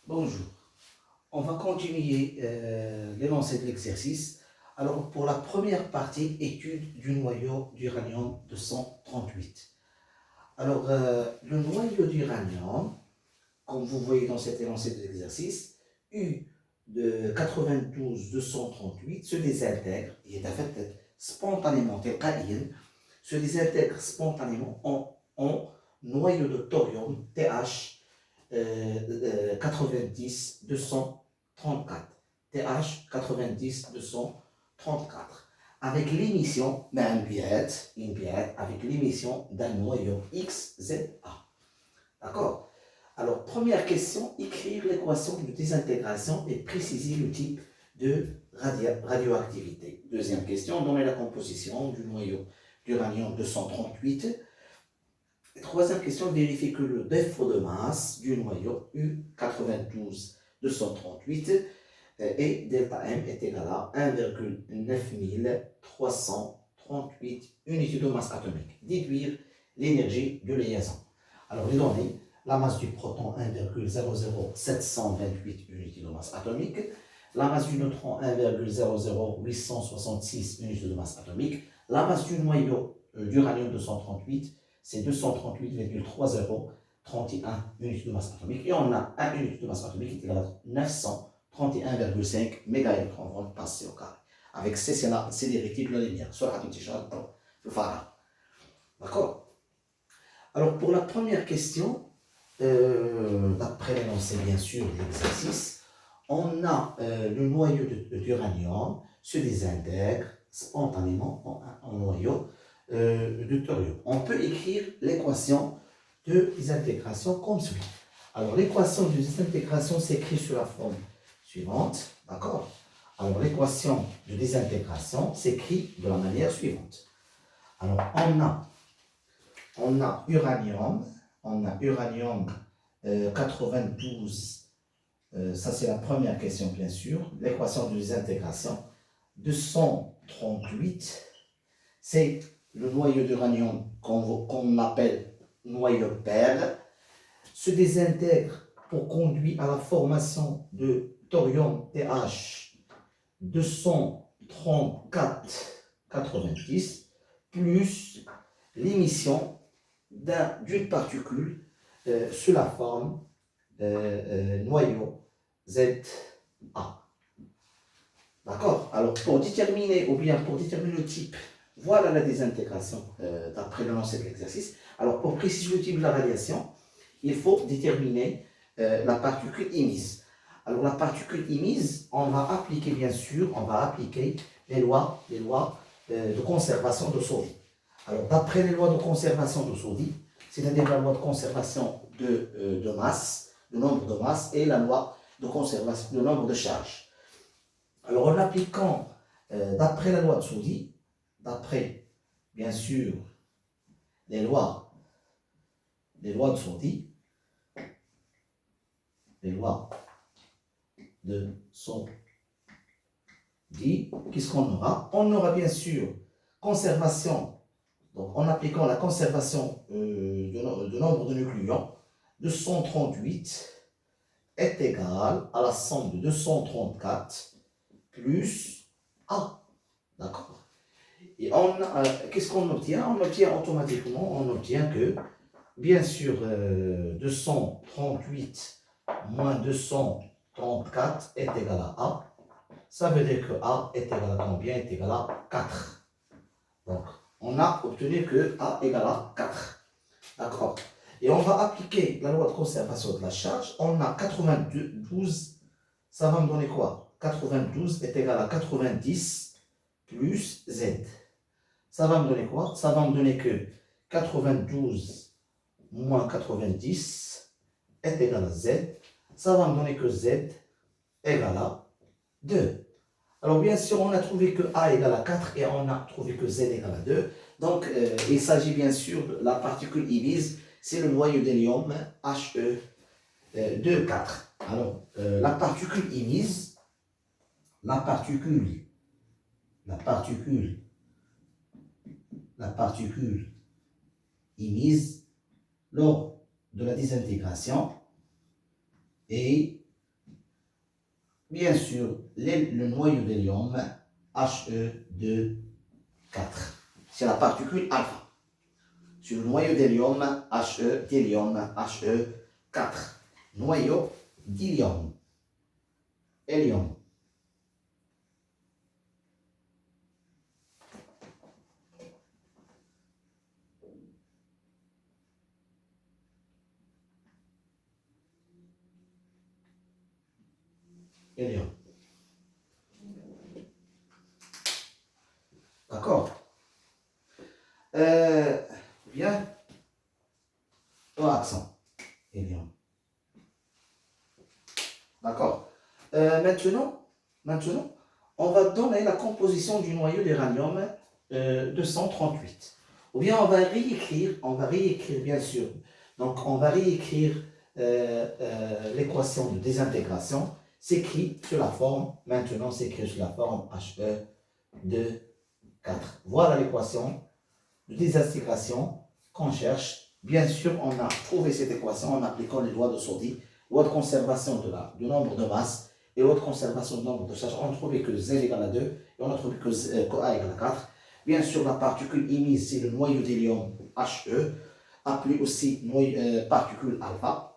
Bonjour, on va continuer l'énoncé de l'exercice. Alors pour la première partie, étude du noyau d'uranium 238. Alors le noyau d'uranium, comme vous voyez dans cet énoncé de l'exercice, U de 92-238 se désintègre, il est en fait spontanément, se désintègre spontanément en noyau de thorium TH 90-234. TH 90-234. Avec l'émission d'un avec l'émission d'un noyau XZA. D'accord? Alors, première question, écrire l'équation de désintégration et préciser le type de radioactivité. Deuxième question, donner la composition du noyau d'uranium 238. Et troisième question, vérifier que le défaut de masse du noyau U92-238 et delta M est égal à 1,9338 unités de masse atomique. Déduire l'énergie de liaison. Alors, les données, la masse du proton 1,00728 unités de masse atomique, la masse du neutron 1,00866 unités de masse atomique, la masse du noyau d'uranium 238, c'est 238,3031 unités de masse atomique, et on a 1 unité de masse atomique qui est égal à 931,5 mégaélectronvolts passés au carré. Avec C, c'est des rectitudes de la lumière. D'accord? Alors, pour la première question, d'après l'énoncé, bien sûr, de l'exercice, on a le noyau d'uranium se désintègre spontanément en noyau de thorium. On peut écrire l'équation de désintégration comme suit. Alors, l'équation de désintégration s'écrit sur la forme suivante. D'accord? Alors, l'équation de désintégration s'écrit de la manière suivante. Alors, on a uranium 92, ça c'est la première question bien sûr, l'équation de désintégration, 238, c'est le noyau d'uranium qu'on appelle noyau pair, se désintègre pour conduire à la formation de thorium TH 234,90 plus l'émission d'une particule sous la forme noyau ZA. D'accord? Alors, pour déterminer le type, voilà la désintégration d'après l'énoncé de l'exercice. Alors, pour préciser le type de la radiation, il faut déterminer la particule émise. Alors, la particule émise, on va appliquer, bien sûr, les lois de conservation de Saudi. Alors, d'après les lois de conservation de Saudi, c'est-à-dire la loi de conservation de masse, de nombre de masse, et la loi de conservation de nombre de charges. Alors, en appliquant, d'après la loi de Saudi, d'après, bien sûr, les lois de Saudi, qu'est-ce qu'on aura? On aura bien sûr conservation, donc en appliquant la conservation de nombre de nucléons, 238 est égal à la somme de 234 plus A. D'accord? Et qu'est-ce qu'on obtient? On obtient automatiquement, que, bien sûr, 238 moins 234 est égal à A. Ça veut dire que A est égal à combien? Est égal à 4. Donc, on a obtenu que A égale à 4. D'accord? Et on va appliquer la loi de conservation de la charge. On a 92, ça va me donner quoi? 92 est égal à 90 plus Z. Ça va me donner quoi? Ça va me donner que 92 moins 90 est égal à Z. Ça va me donner que Z égale à 2. Alors bien sûr, on a trouvé que A égale à 4 et on a trouvé que Z égale à 2. Donc, il s'agit bien sûr de la particule émise, c'est le noyau d'hélium He2,4. Alors, la particule émise, la particule émise lors de la désintégration est bien sûr, le noyau d'hélium, He2, 4. C'est la particule alpha. Sur le noyau d'hélium, He4. Noyau d'hélium. Hélium. Hélium. D'accord. Bien. Au accent. Hélium. D'accord. Maintenant, on va donner la composition du noyau d'uranium 238. Ou bien on va réécrire bien sûr. Donc on va réécrire l'équation de désintégration. S'écrit sur la forme, maintenant s'écrit sur la forme He2, 4. Voilà l'équation de désintégration qu'on cherche. Bien sûr, on a trouvé cette équation en appliquant les lois de Soddy, loi de conservation du nombre de masses et loi de conservation du nombre de charges. On a trouvé que Z égale à 2 et on a trouvé que A égale à 4. Bien sûr, la particule émise, c'est le noyau d'hélium He, appelé aussi particule alpha.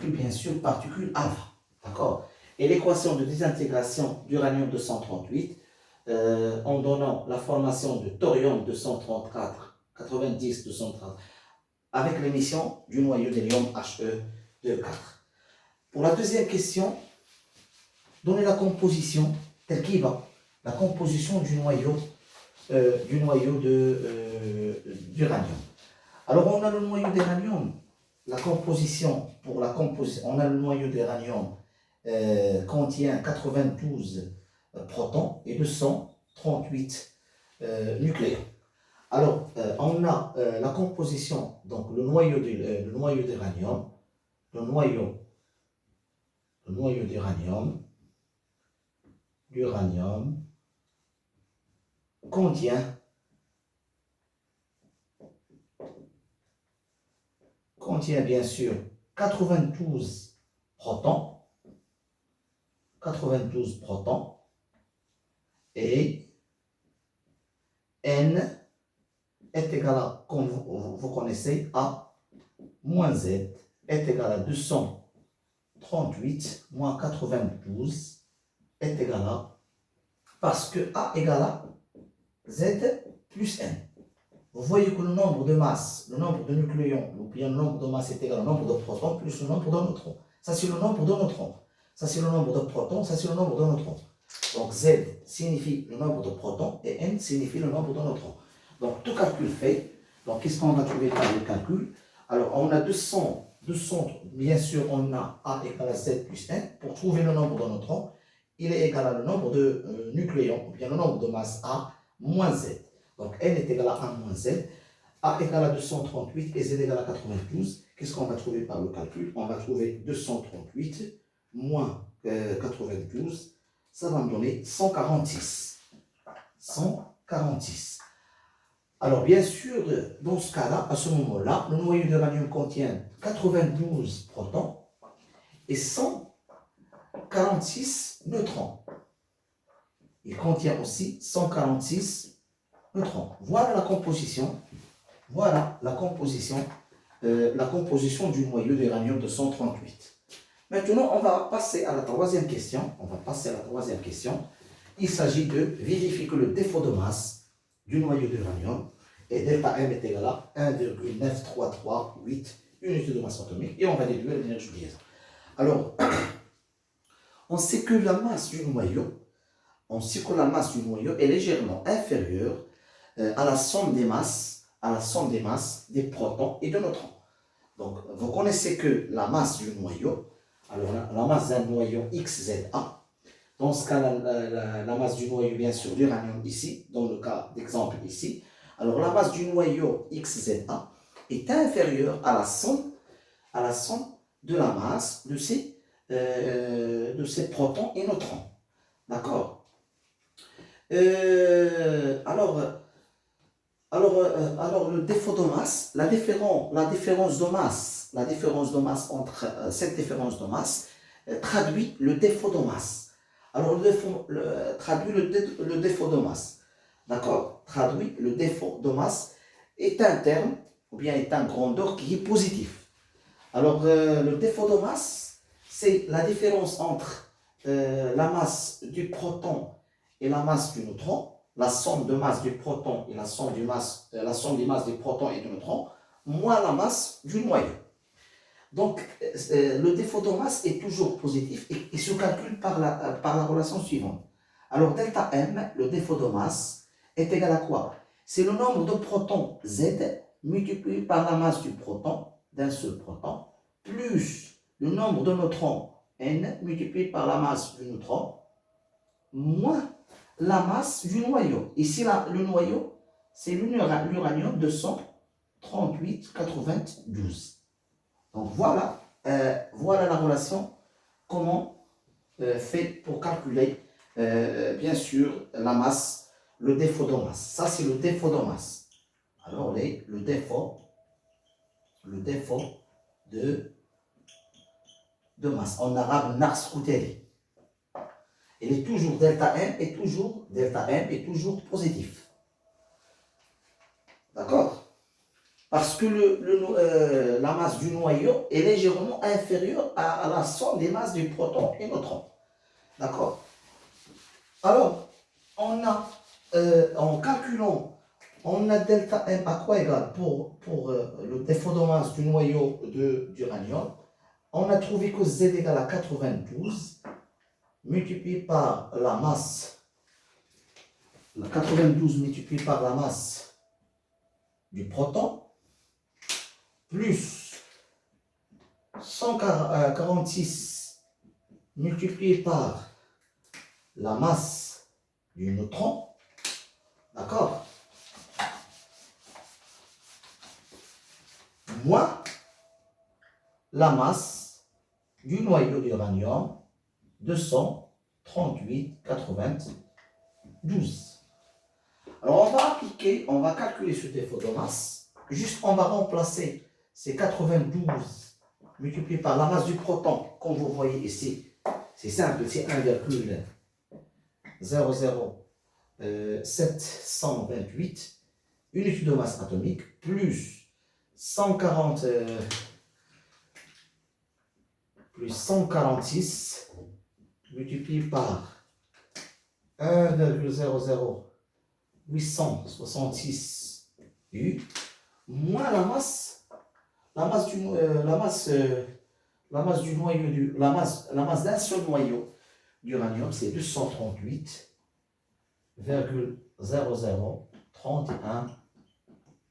Bien sûr, particule alpha. D'accord. Et l'équation de désintégration d'uranium 238, en donnant la formation de thorium 234, 90, 230, avec l'émission du noyau d'hélium He2, 4. Pour la deuxième question, donnez la composition telle qu'il va, la composition du noyau d'uranium. Alors on a le noyau d'uranium, la composition, on a le noyau d'uranium contient 92 protons et 238 nucléons. Alors, on a la composition, donc le noyau d'uranium, le noyau d'uranium contient bien sûr 92 protons, et N est égal à, comme vous connaissez, A moins Z est égal à 238 moins 92 est égal à, parce que A égale à Z plus N. Vous voyez que le nombre de masses, le nombre de nucléons, ou bien le nombre de masses est égal au nombre de protons plus le nombre de neutrons. Ça, c'est le nombre de neutrons. Ça, c'est le nombre de protons. Ça, c'est le nombre de neutrons. Donc, Z signifie le nombre de protons et N signifie le nombre de neutrons. Donc, tout calcul fait. Donc, qu'est-ce qu'on va trouver par le calcul? Alors, on a 200, bien sûr, on a A égale à Z plus N. Pour trouver le nombre de neutrons, il est égal à le nombre de nucléons, ou bien le nombre de masse A moins Z. Donc, N est égal à 1 moins Z, A égale à 238 et Z égale à 92. Qu'est-ce qu'on va trouver par le calcul? On va trouver 238 moins 92, ça va me donner 146. 146. Alors, bien sûr, dans ce cas-là, à ce moment-là, le noyau d'uranium contient 92 protons et 146 neutrons. Il contient aussi 146 neutrons. Voilà la composition. La composition du noyau d'uranium 238. Maintenant, on va passer à la troisième question. Il s'agit de vérifier que le défaut de masse du noyau d'uranium et delta M est égal à 1,9338 unités de masse atomique. Et on va déduire l'énergie de liaison. Alors, on sait que la masse du noyau est légèrement inférieure à la somme des masses des protons et de neutrons. Donc, vous connaissez que la masse du noyau, alors la masse d'un noyau XZA, dans ce cas, la masse du noyau, bien sûr, d'uranium ici, dans le cas d'exemple ici, alors la masse du noyau XZA est inférieure à la somme de la masse de ces protons et neutrons. D'accord? Alors, le défaut de masse, la différence de masse entre cette différence de masse traduit le défaut de masse. Alors, traduit le défaut de masse. D'accord? Traduit le défaut de masse est un terme, ou bien est un grandeur qui est positif. Alors, le défaut de masse, c'est la différence entre la masse du proton et la masse du neutron, la somme de masse du proton et la somme des masses du proton et du neutron, moins la masse du noyau. Donc, le défaut de masse est toujours positif et se calcule par la relation suivante. Alors, delta M, le défaut de masse, est égal à quoi? C'est le nombre de protons Z multiplié par la masse du proton, d'un seul proton, plus le nombre de neutrons N multiplié par la masse du neutron, moins la masse du noyau. Ici, le noyau, c'est l'uranium 238,92. Donc voilà, voilà la relation, comment fait pour calculer, bien sûr, la masse, le défaut de masse. Ça, c'est le défaut de masse. Alors, le défaut de masse. En arabe, naqs kouteli. Il est toujours delta M et est toujours positif. D'accord? Parce que la masse du noyau est légèrement inférieure à la somme des masses du proton et neutron. D'accord? Alors, en calculant, on a delta M à quoi égal pour le défaut de masse du noyau d'uranium. On a trouvé que Z égale à 92 multiplié par la masse, 92 multiplié par la masse du proton, plus 146 multiplié par la masse du neutron, d'accord, moins la masse du noyau d'uranium 238,92. Alors on va calculer ce défaut de masse. Juste on va remplacer ces 92 multiplié par la masse du proton, comme vous voyez ici. C'est simple, c'est 1,00728 unité de masse atomique plus 146 multiplié par 1,00866 U moins la masse du noyau la masse d'un seul noyau d'uranium, c'est 238,0031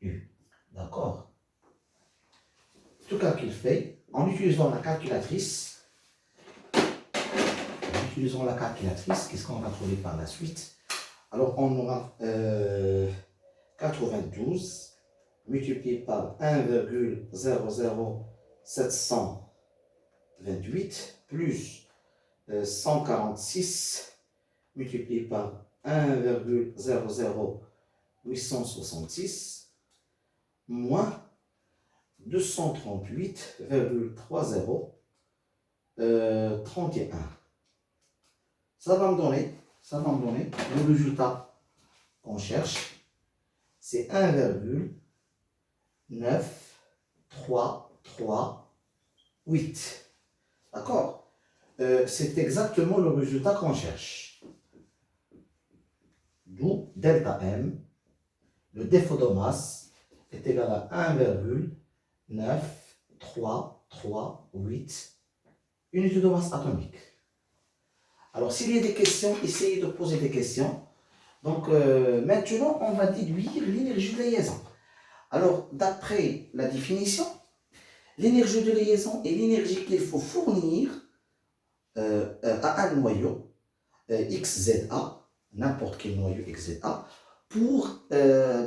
U. D'accord? Tout calcul fait en utilisant la calculatrice. Qu'est-ce qu'on va trouver par la suite? Alors, on aura 92 multiplié par 1,00728 plus 146 multiplié par 1,00866 moins 238,3031. Ça va me donner le résultat qu'on cherche. C'est 1,9338. D'accord? C'est exactement le résultat qu'on cherche. D'où delta M, le défaut de masse, est égal à 1,9338 unité de masse atomique. Alors, s'il y a des questions, essayez de poser des questions. Donc, maintenant, on va déduire l'énergie de liaison. Alors, d'après la définition, l'énergie de liaison est l'énergie qu'il faut fournir à un noyau XZA, n'importe quel noyau XZA, pour,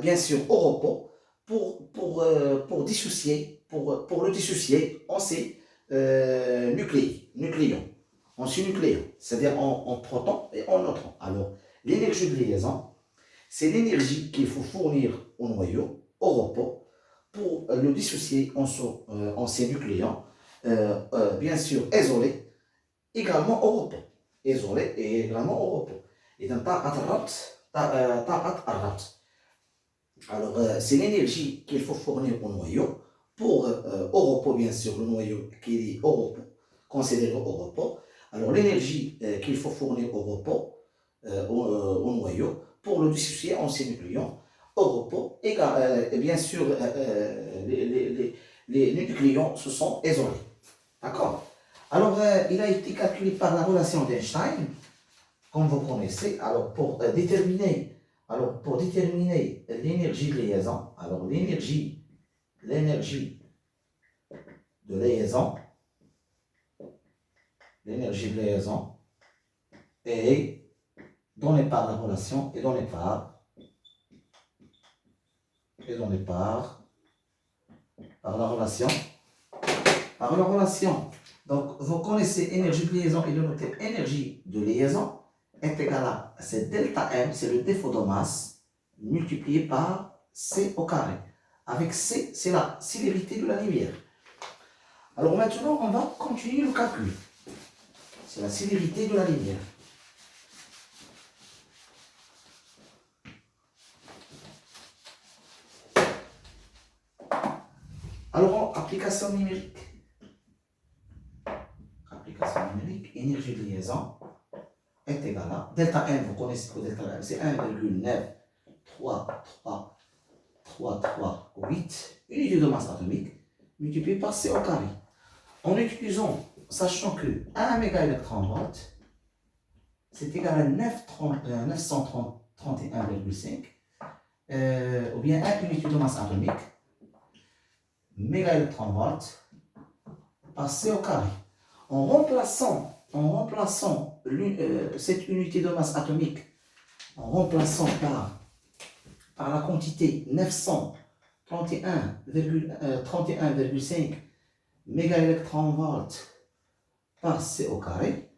bien sûr, au repos, pour le dissocier en ces nucléons, c'est-à-dire en protons et en neutrons. Alors, l'énergie de liaison, c'est l'énergie qu'il faut fournir au noyau, au repos, pour le dissocier en ces nucléons, bien sûr isolés, également au repos. Isolé et également au repos. Et donc, طاقة الربط. Alors, c'est l'énergie qu'il faut fournir au noyau pour, au repos, bien sûr, le noyau qui est au repos, considéré au repos. Alors, l'énergie qu'il faut fournir au repos, au noyau, pour le dissocier en ces nucléons au repos, et bien sûr, les nucléons se sont isolés. D'accord? Alors, il a été calculé par la relation d'Einstein, comme vous connaissez. Alors, pour déterminer l'énergie de liaison, alors l'énergie de liaison est donnée par la relation, est donnée par la relation. Donc, vous connaissez énergie de liaison, il est noté énergie de liaison est égal à, c'est delta M, c'est le défaut de masse, multiplié par C au carré. Avec C, c'est la célérité de la lumière. Alors maintenant, on va continuer le calcul. C'est la célérité de la lumière. Alors, application numérique, énergie de liaison est égale à delta M, vous connaissez que delta M, c'est 1,9338 unité de masse atomique multiplié par C au carré. En utilisant, sachant que 1 mégaélectronvolt, c'est égal à 931,5, ou bien 1 unité de masse atomique, mégaélectronvolt, par C au carré. En remplaçant cette unité de masse atomique, en remplaçant par la quantité 931,5 mégaélectronvolts par C au carré,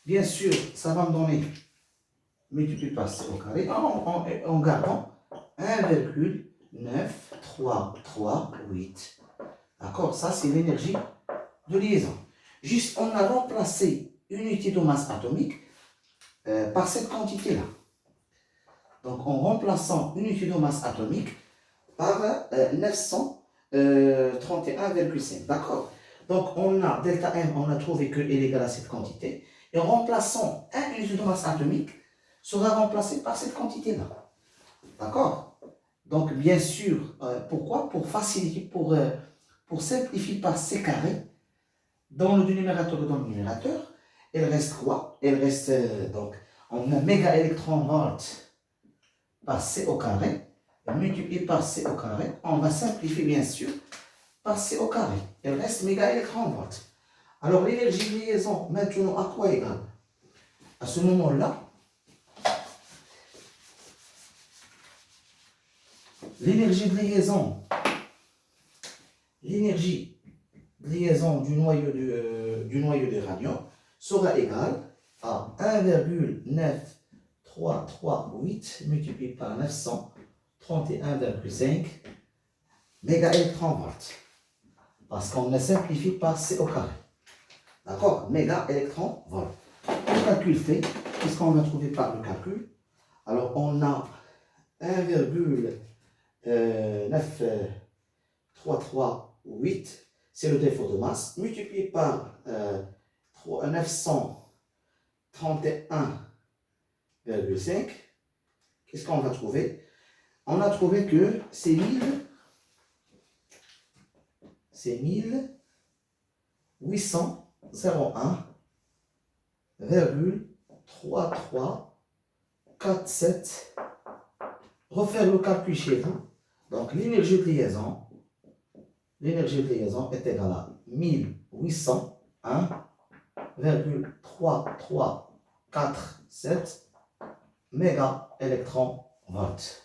bien sûr, ça va me donner, multiplié par C au carré, en gardant 1,9338. D'accord? Ça, c'est l'énergie de liaison. Juste, on a remplacé une unité de masse atomique par cette quantité-là. Donc, en remplaçant une unité de masse atomique par 931,5. D'accord? Donc, on a delta M, on a trouvé qu'elle est égale à cette quantité. Et en remplaçant une unité de masse atomique, sera remplacé par cette quantité-là. D'accord? Donc, bien sûr, pourquoi? Pour faciliter, pour simplifier par C carré, dans le dénominateur et dans le numérateur, il reste quoi? Il reste, donc, on a mégaélectronvolt par C au carré, multiplié par C au carré, on va simplifier bien sûr par C au carré. Il reste mégaélectronvolt. Alors l'énergie de liaison, maintenant, à quoi égale? À ce moment-là, l'énergie de liaison du noyau de radium sera égale à 1,9338 multiplié par 931,5 mégaélectronvolts. Parce qu'on a simplifié par C au carré. D'accord? Mégaélectronvolts. Le calcul fait, qu'est-ce qu'on va trouver par le calcul? Alors, on a 1,9338, c'est le défaut de masse, multiplié par 931,5. Qu'est-ce qu'on va trouver? On a trouvé que c'est 1801,3347. Refaire le calcul chez vous. Donc l'énergie de liaison est égale à 1801,3347 mégaélectronvolts.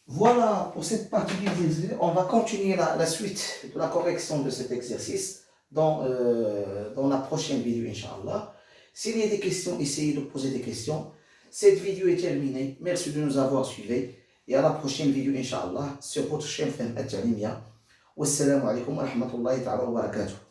Voilà pour cette partie du vidéo. On va continuer la suite de la correction de cet exercice dans la prochaine vidéo, Inch'Allah. S'il y a des questions, essayez de poser des questions. Cette vidéo est terminée. Merci de nous avoir suivis. Et à la prochaine vidéo, Inch'Allah, sur votre chaîne Femme At-Talimia. والسلام عليكم ورحمة الله تعالى وبركاته.